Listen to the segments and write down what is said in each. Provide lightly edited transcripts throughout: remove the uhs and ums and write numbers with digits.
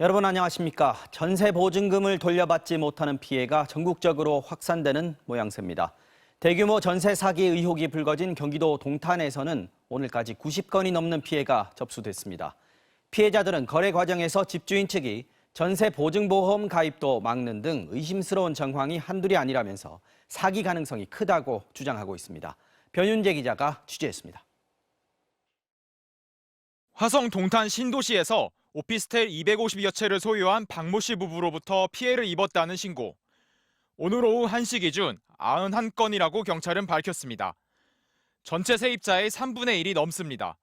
여러분 안녕하십니까? 전세 보증금을 돌려받지 못하는 피해가 전국적으로 확산되는 모양새입니다. 대규모 전세 사기 의혹이 불거진 경기도 동탄에서는 오늘까지 90건이 넘는 피해가 접수됐습니다. 피해자들은 거래 과정에서 집주인 측이 전세 보증보험 가입도 막는 등 의심스러운 정황이 한둘이 아니라면서 사기 가능성이 크다고 주장하고 있습니다. 변윤재 기자가 취재했습니다. 화성 동탄 신도시에서 오피스텔 250여 채를 소유한 박모 씨 부부로부터 피해를 입었다는 신고. 오늘 오후 1시 기준 91건이라고 경찰은 밝혔습니다. 전체 세입자의 3분의 1이 넘습니다.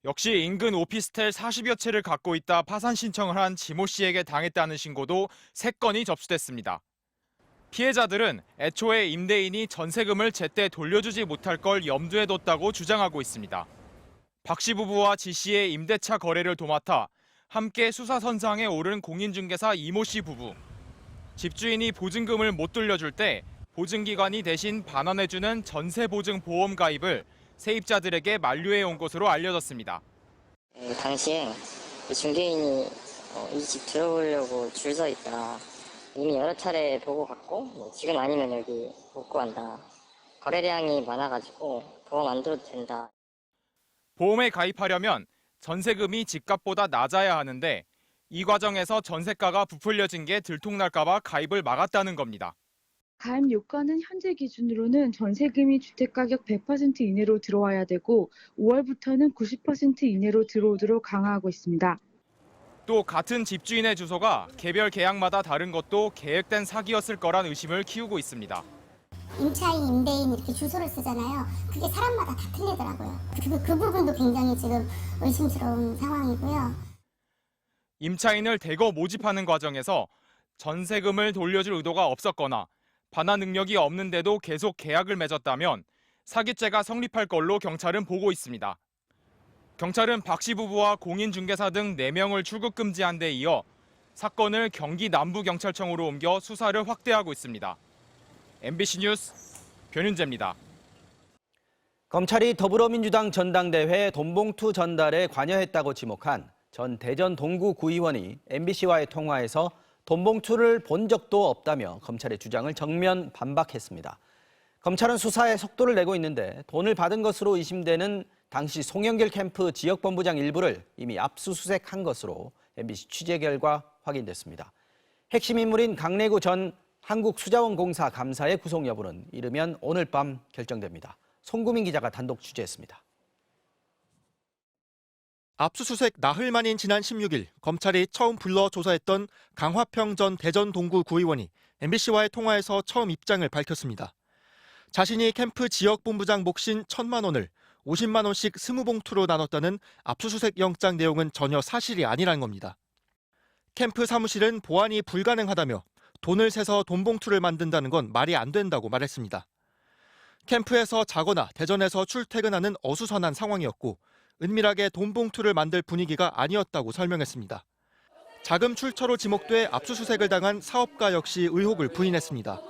역시 인근 오피스텔 40여 채를 갖고 있다 파산 신청을 한 지모 씨에게 당했다는 신고도 3건이 접수됐습니다. 피해자들은 애초에 임대인이 전세금을 제때 돌려주지 못할 걸 염두에 뒀다고 주장하고 있습니다. 박 씨 부부와 지 씨의 임대차 거래를 도맡아 함께 수사선상에 오른 공인중개사 이모 씨 부부. 집주인이 보증금을 못 돌려줄 때 보증기관이 대신 반환해주는 전세보증보험 가입을 세입자들에게 만류해온 것으로 알려졌습니다. 당시에 중개인이 이 집 들어오려고 줄 서 있다. 이미 여러 차례 보고 갔고 지금 아니면 여기 못 구한다. 거래량이 많아가지고 보험 안 들어도 된다. 보험에 가입하려면 전세금이 집값보다 낮아야 하는데 이 과정에서 전세가가 부풀려진 게 들통날까 봐 가입을 막았다는 겁니다. 가입 요건은 현재 기준으로는 전세금이 주택가격 100% 이내로 들어와야 되고 5월부터는 90% 이내로 들어오도록 강화하고 있습니다. 또 같은 집주인의 주소가 개별 계약마다 다른 것도 계획된 사기였을 거란 의심을 키우고 있습니다. 임차인, 임대인 이렇게 주소를 쓰잖아요. 그게 사람마다 다 틀리더라고요. 그 부분도 굉장히 지금 의심스러운 상황이고요. 임차인을 대거 모집하는 과정에서 전세금을 돌려줄 의도가 없었거나 반환 능력이 없는데도 계속 계약을 맺었다면 사기죄가 성립할 걸로 경찰은 보고 있습니다. 경찰은 박 씨 부부와 공인중개사 등 4명을 출국 금지한 데 이어 사건을 경기 남부경찰청으로 옮겨 수사를 확대하고 있습니다. MBC 뉴스 변윤재입니다. 검찰이 더불어민주당 전당대회 돈봉투 전달에 관여했다고 지목한 전 대전 동구 구의원이 MBC와의 통화에서 돈봉투를 본 적도 없다며 검찰의 주장을 정면 반박했습니다. 검찰은 수사에 속도를 내고 있는데 돈을 받은 것으로 의심되는 당시 송영길 캠프 지역본부장 일부를 이미 압수수색한 것으로 MBC 취재 결과 확인됐습니다. 핵심 인물인 강래구 전 한국수자원공사 감사의 구속 여부는 이르면 오늘 밤 결정됩니다. 송구민 기자가 단독 취재했습니다. 압수수색 나흘 만인 지난 16일 검찰이 처음 불러 조사했던 강화평 전 대전 동구 구의원이 MBC와의 통화에서 처음 입장을 밝혔습니다. 자신이 캠프 지역본부장 몫인 1,000만 원을 50만 원씩 20봉투로 나눴다는 압수수색 영장 내용은 전혀 사실이 아니란 겁니다. 캠프 사무실은 보안이 불가능하다며 돈을 세서 돈봉투를 만든다는 건 말이 안 된다고 말했습니다. 캠프에서 자거나 대전에서 출퇴근하는 어수선한 상황이었고 은밀하게 돈봉투를 만들 분위기가 아니었다고 설명했습니다. 자금 출처로 지목돼 압수수색을 당한 사업가 역시 의혹을 부인했습니다.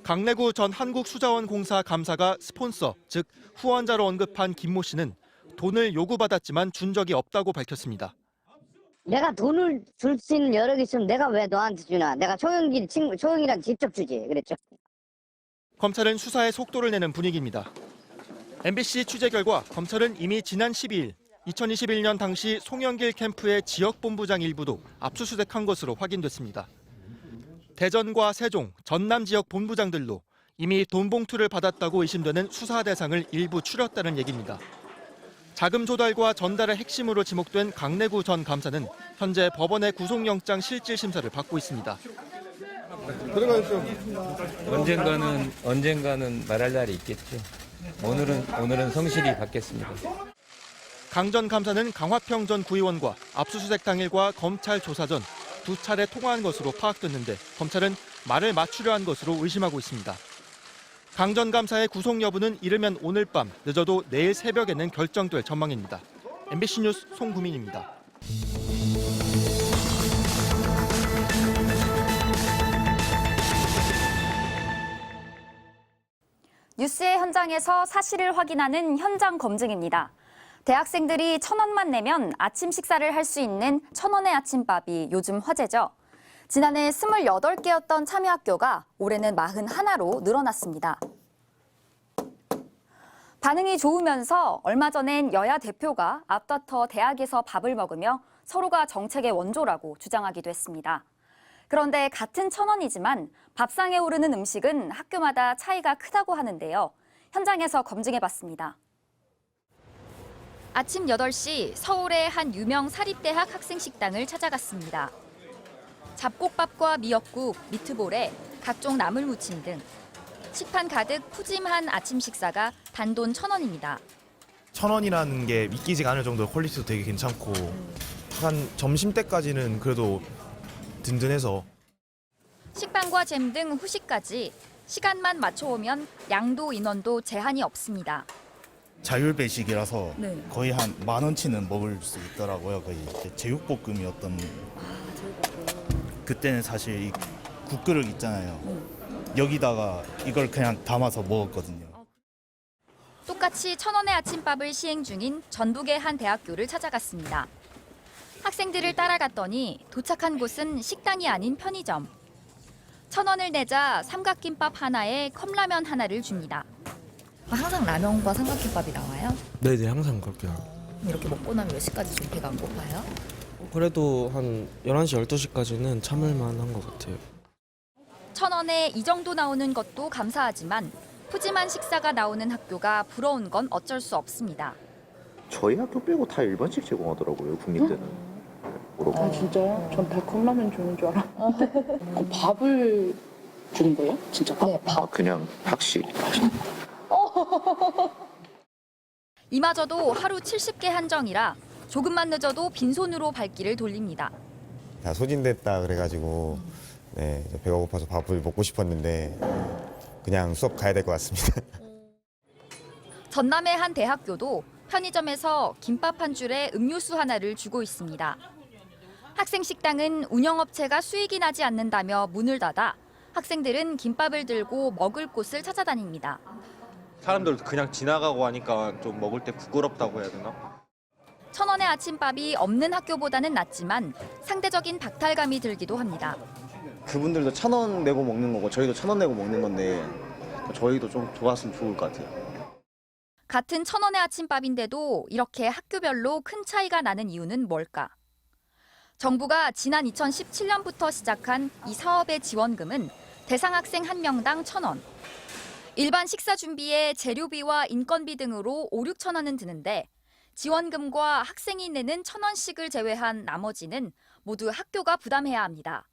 강래구 전 한국수자원공사 감사가 스폰서, 즉 후원자로 언급한 김모 씨는 돈을 요구받았지만 준 적이 없다고 밝혔습니다. 내가 돈을 줄 수 있는 여력이 있으면 내가 왜 너한테 주나? 내가 초영이랑 직접 주지 그랬죠. 검찰은 수사에 속도를 내는 분위기입니다. MBC 취재 결과 검찰은 이미 지난 12일 2021년 당시 송영길 캠프의 지역본부장 일부도 압수수색한 것으로 확인됐습니다. 대전과 세종, 전남 지역 본부장들로 이미 돈봉투를 받았다고 의심되는 수사 대상을 일부 추렸다는 얘기입니다. 자금 조달과 전달의 핵심으로 지목된 강래구 전 감사는 현재 법원의 구속영장 실질 심사를 받고 있습니다. 언젠가는 말할 날이 있겠죠. 오늘은 성실히 받겠습니다. 강 전 감사는 강화평 전 구의원과 압수수색 당일과 검찰 조사 전 2차례 통화한 것으로 파악됐는데 검찰은 말을 맞추려 한 것으로 의심하고 있습니다. 강 전 감사의 구속 여부는 이르면 오늘 밤, 늦어도 내일 새벽에는 결정될 전망입니다. MBC 뉴스 송구민입니다. 뉴스의 현장에서 사실을 확인하는 현장 검증입니다. 대학생들이 1,000원만 내면 아침 식사를 할 수 있는 1,000원의 아침밥이 요즘 화제죠. 지난해 28개였던 참여학교가 올해는 41로 늘어났습니다. 반응이 좋으면서 얼마 전엔 여야 대표가 앞다퉈 대학에서 밥을 먹으며 서로가 정책의 원조라고 주장하기도 했습니다. 그런데 같은 1,000원이지만 밥상에 오르는 음식은 학교마다 차이가 크다고 하는데요. 현장에서 검증해봤습니다. 아침 8시 서울의 한 유명 사립대학 학생식당을 찾아갔습니다. 잡곡밥과 미역국, 미트볼에 각종 나물 무침 등 식판 가득 푸짐한 아침 식사가 단돈 1,000원입니다. 1,000원이라는 게 믿기지가 않을 정도로 퀄리티도 되게 괜찮고 한 점심때까지는 그래도 든든해서 식빵과 잼 등 후식까지 시간만 맞춰오면 양도 인원도 제한이 없습니다. 자율배식이라서 네. 거의 한 10,000원치는 먹을 수 있더라고요. 거의 제육볶음이었던 그때는 사실 이 국그릇 있잖아요. 여기다가 이걸 그냥 담아서 먹었거든요. 똑같이 1,000원의 아침밥을 시행 중인 전북의 한 대학교를 찾아갔습니다. 학생들을 따라갔더니 도착한 곳은 식당이 아닌 편의점. 1,000원을 내자 삼각김밥 하나에 컵라면 하나를 줍니다. 항상 라면과 삼각김밥이 나와요? 네네, 항상 그렇게요. 이렇게 먹고 나면 몇 시까지 좀 배가 안 고파요? 그래도 한 11시, 12시까지는 참을만 한 것 같아요. 1,000원에 이 정도 나오는 것도 감사하지만 푸짐한 식사가 나오는 학교가 부러운 건 어쩔 수 없습니다. 저희 학교 빼고 다 일반식 제공하더라고요, 국립대는. 아 진짜요? 전 다 컵라면 주는 줄 알았는데 그 밥을 주는 거예요? 진짜 밥? 네, 밥 그냥 학식. 이마저도 하루 70개 한정이라 조금만 늦어도 빈손으로 발길을 돌립니다. 다 소진됐다 그래가지고 네, 배가 고파서 밥을 먹고 싶었는데 그냥 수업 가야 될 것 같습니다. 전남의 한 대학교도 편의점에서 김밥 한 줄에 음료수 하나를 주고 있습니다. 학생 식당은 운영업체가 수익이 나지 않는다며 문을 닫아 학생들은 김밥을 들고 먹을 곳을 찾아다닙니다. 사람들도 그냥 지나가고 하니까 좀 먹을 때 부끄럽다고 해야 되나? 1,000원의 아침밥이 없는 학교보다는 낫지만 상대적인 박탈감이 들기도 합니다. 그분들도 1,000원 내고 먹는 거고 저희도 1,000원 내고 먹는 건데 저희도 좀 좋았으면 좋을 것 같아요. 같은 1,000원의 아침밥인데도 이렇게 학교별로 큰 차이가 나는 이유는 뭘까? 정부가 지난 2017년부터 시작한 이 사업의 지원금은 대상 학생 1명당 1,000원. 일반 식사 준비에 재료비와 인건비 등으로 5, 6천 원은 드는데 지원금과 학생이 내는 1,000원씩을 제외한 나머지는 모두 학교가 부담해야 합니다.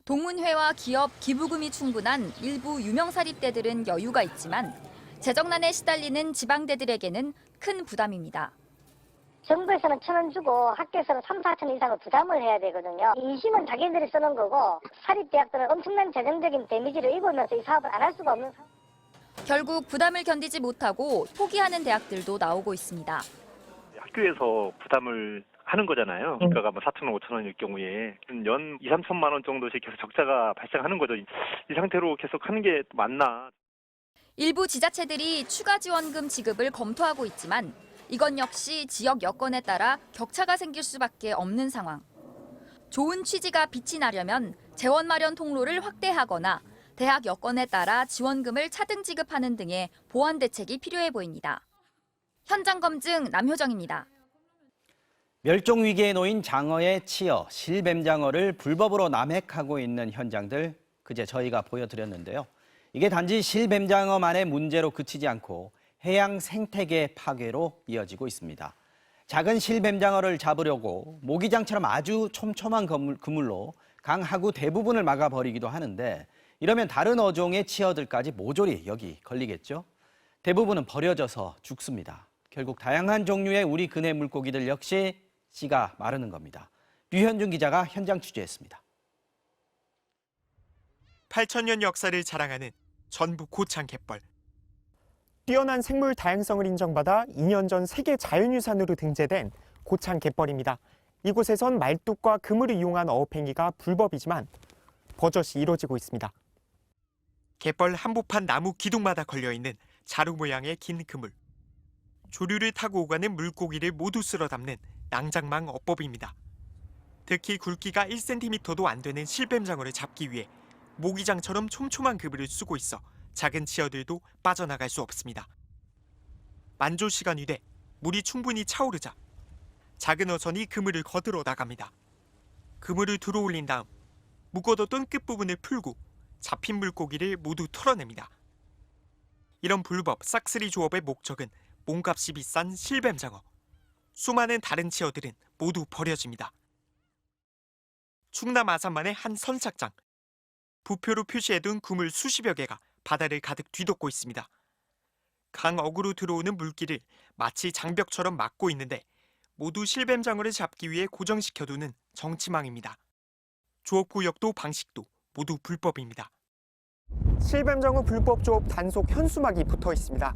동문회와 기업, 기부금이 충분한 일부 유명 사립대들은 여유가 있지만 재정난에 시달리는 지방대들에게는 큰 부담입니다. 정부에서는 1,000원 주고 학교에서는 3, 4천 이상을 부담을 해야 되거든요. 인심은 자기들이 쓰는 거고 사립대학들은 엄청난 재정적인 데미지를 입으면서 이 사업을 안 할 수가 없는 상황. 결국 부담을 견디지 못하고 포기하는 대학들도 나오고 있습니다. 학교에서 부담을 하는 거잖아요. 물가가 뭐 4,000원, 5,000원일 경우에 연 2, 3천만 원 정도씩 계속 적자가 발생하는 거죠. 이 상태로 계속 하는 게 맞나? 일부 지자체들이 추가 지원금 지급을 검토하고 있지만 이건 역시 지역 여건에 따라 격차가 생길 수밖에 없는 상황. 좋은 취지가 빛이 나려면 재원 마련 통로를 확대하거나 대학 여건에 따라 지원금을 차등 지급하는 등의 보완 대책이 필요해 보입니다. 현장 검증 남효정입니다. 멸종 위기에 놓인 장어에 치여 실뱀장어를 불법으로 남획하고 있는 현장들 그제 저희가 보여드렸는데요. 이게 단지 실뱀장어만의 문제로 그치지 않고 해양 생태계 파괴로 이어지고 있습니다. 작은 실뱀장어를 잡으려고 모기장처럼 아주 촘촘한 그물로 강 하구 대부분을 막아버리기도 하는데 이러면 다른 어종의 치어들까지 모조리 여기 걸리겠죠? 대부분은 버려져서 죽습니다. 결국 다양한 종류의 우리 근해 물고기들 역시 씨가 마르는 겁니다. 류현준 기자가 현장 취재했습니다. 8,000년 역사를 자랑하는 전북 고창 갯벌. 뛰어난 생물 다양성을 인정받아 2년 전 세계 자연유산으로 등재된 고창 갯벌입니다. 이곳에선 말뚝과 그물을 이용한 어업행위가 불법이지만 버젓이 이루어지고 있습니다. 갯벌 한복판 나무 기둥마다 걸려있는 자루 모양의 긴 그물. 조류를 타고 오가는 물고기를 모두 쓸어 담는 낭장망 어법입니다. 특히 굵기가 1cm도 안 되는 실뱀장어를 잡기 위해 모기장처럼 촘촘한 그물을 쓰고 있어 작은 치어들도 빠져나갈 수 없습니다. 만조 시간이 돼 물이 충분히 차오르자 작은 어선이 그물을 거들어 나갑니다. 그물을 들어올린 다음 묶어뒀던 끝부분을 풀고 잡힌 물고기를 모두 털어냅니다. 이런 불법 싹쓸이 조업의 목적은 몸값이 비싼 실뱀장어. 수많은 다른 치어들은 모두 버려집니다. 충남 아산만의 한 선착장. 부표로 표시해둔 그물 수십여 개가 바다를 가득 뒤덮고 있습니다. 강 어구로 들어오는 물길을 마치 장벽처럼 막고 있는데 모두 실뱀장어를 잡기 위해 고정시켜두는 정치망입니다. 조업구역도 방식도 모두 불법입니다. 실뱀장어 불법 조업 단속 현수막이 붙어 있습니다.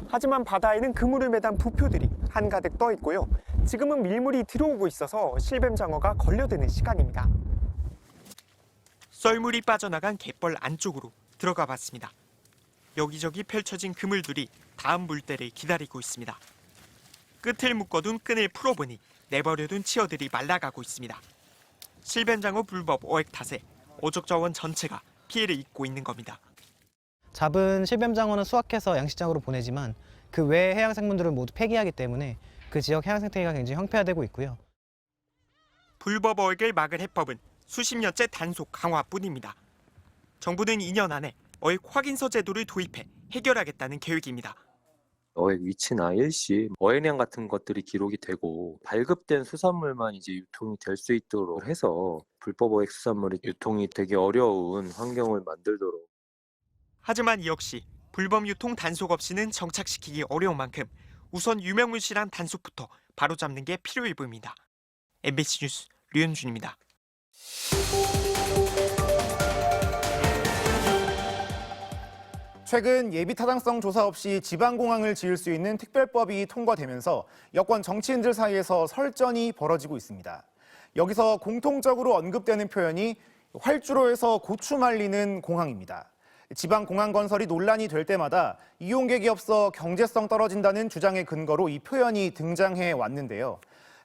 하지만 바다에는 그물을 매단 부표들이 한가득 떠 있고요. 지금은 밀물이 들어오고 있어서 실뱀장어가 걸려드는 시간입니다. 썰물이 빠져나간 갯벌 안쪽으로 들어가 봤습니다. 여기저기 펼쳐진 그물들이 다음 물때를 기다리고 있습니다. 끝을 묶어둔 끈을 풀어보니 내버려둔 치어들이 말라가고 있습니다. 실뱀장어 불법 어획 탓에 어족자원 전체가 피해를 입고 있는 겁니다. 잡은 실뱀장어는 수확해서 양식장으로 보내지만 그 외의 해양 생물들을 모두 폐기하기 때문에 그 지역 해양 생태계가 굉장히 형편화되고 있고요. 불법 어획을 막을 해법은 수십 년째 단속 강화뿐입니다. 정부는 2년 안에 어획 확인서 제도를 도입해 해결하겠다는 계획입니다. 어획 위치나 일시, 어획량 같은 것들이 기록이 되고 발급된 수산물만 이제 유통이 될 수 있도록 해서 불법 어획 수산물이 유통이 되기 어려운 환경을 만들도록. 하지만 이 역시 불법 유통 단속 없이는 정착시키기 어려운 만큼 우선 유명무실한 단속부터 바로잡는 게 필요해 보입니다. MBC 뉴스 류현준입니다. 최근 예비 타당성 조사 없이 지방공항을 지을 수 있는 특별법이 통과되면서 여권 정치인들 사이에서 설전이 벌어지고 있습니다. 여기서 공통적으로 언급되는 표현이 활주로에서 고추 말리는 공항입니다. 지방공항 건설이 논란이 될 때마다 이용객이 없어 경제성 떨어진다는 주장의 근거로 이 표현이 등장해 왔는데요.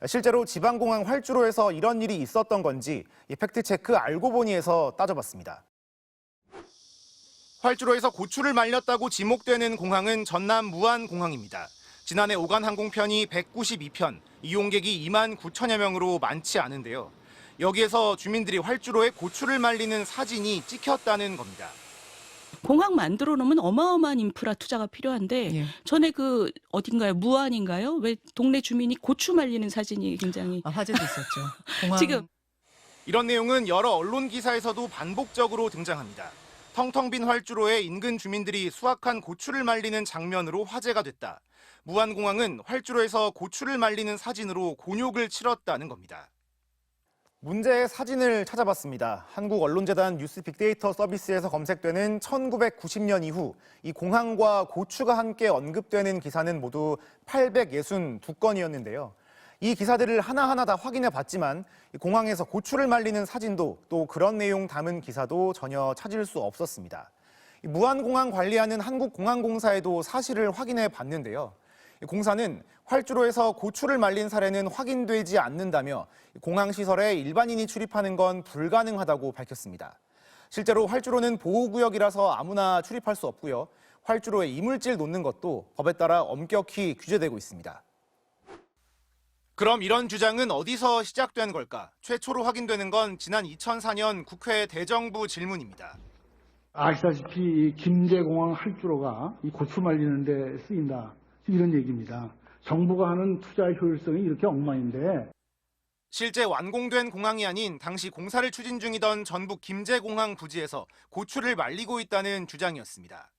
실제로 지방공항 활주로에서 이런 일이 있었던 건지 팩트체크 알고 보니에서 따져봤습니다. 활주로에서 고추를 말렸다고 지목되는 공항은 전남 무안공항입니다. 지난해 오간 항공편이 192편, 이용객이 2만 9천여 명으로 많지 않은데요. 여기에서 주민들이 활주로에 고추를 말리는 사진이 찍혔다는 겁니다. 공항 만들어 놓으면 어마어마한 인프라 투자가 필요한데 전에 그 어딘가요? 무안인가요? 왜 동네 주민이 고추 말리는 사진이 굉장히 화제도 있었죠. 공항... 지금 이런 내용은 여러 언론 기사에서도 반복적으로 등장합니다. 텅텅 빈 활주로에 인근 주민들이 수확한 고추를 말리는 장면으로 화제가 됐다. 무안공항은 활주로에서 고추를 말리는 사진으로 곤욕을 치렀다는 겁니다. 문제의 사진을 찾아봤습니다. 한국언론재단 뉴스 빅데이터 서비스에서 검색되는 1990년 이후 이 공항과 고추가 함께 언급되는 기사는 모두 862건이었는데요. 이 기사들을 하나하나 다 확인해 봤지만 공항에서 고추를 말리는 사진도 또 그런 내용 담은 기사도 전혀 찾을 수 없었습니다. 무안공항 관리하는 한국공항공사에도 사실을 확인해 봤는데요. 공사는 활주로에서 고추를 말린 사례는 확인되지 않는다며 공항시설에 일반인이 출입하는 건 불가능하다고 밝혔습니다. 실제로 활주로는 보호구역이라서 아무나 출입할 수 없고요. 활주로에 이물질 놓는 것도 법에 따라 엄격히 규제되고 있습니다. 그럼 이런 주장은 어디서 시작된 걸까? 최초로 확인되는 건 지난 2004년 국회 대정부 질문입니다. 아시다시피 김제공항 활주로가 이 고추 말리는 데 쓰인다. 이런 얘기입니다. 정부가 하는 투자 효율성이 이렇게 엉망인데. 실제 완공된 공항이 아닌 당시 공사를 추진 중이던 전북 김제공항 부지에서 고추를 말리고 있다는 주장이었습니다.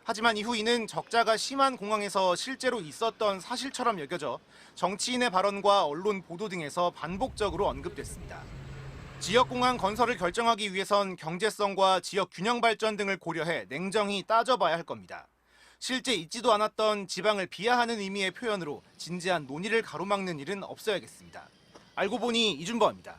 하지만 이후 이는 적자가 심한 공항에서 실제로 있었던 사실처럼 여겨져 정치인의 발언과 언론 보도 등에서 반복적으로 언급됐습니다. 지역공항 건설을 결정하기 위해선 경제성과 지역 균형 발전 등을 고려해 냉정히 따져봐야 할 겁니다. 실제 있지도 않았던 지방을 비하하는 의미의 표현으로 진지한 논의를 가로막는 일은 없어야겠습니다. 알고 보니 이준범입니다.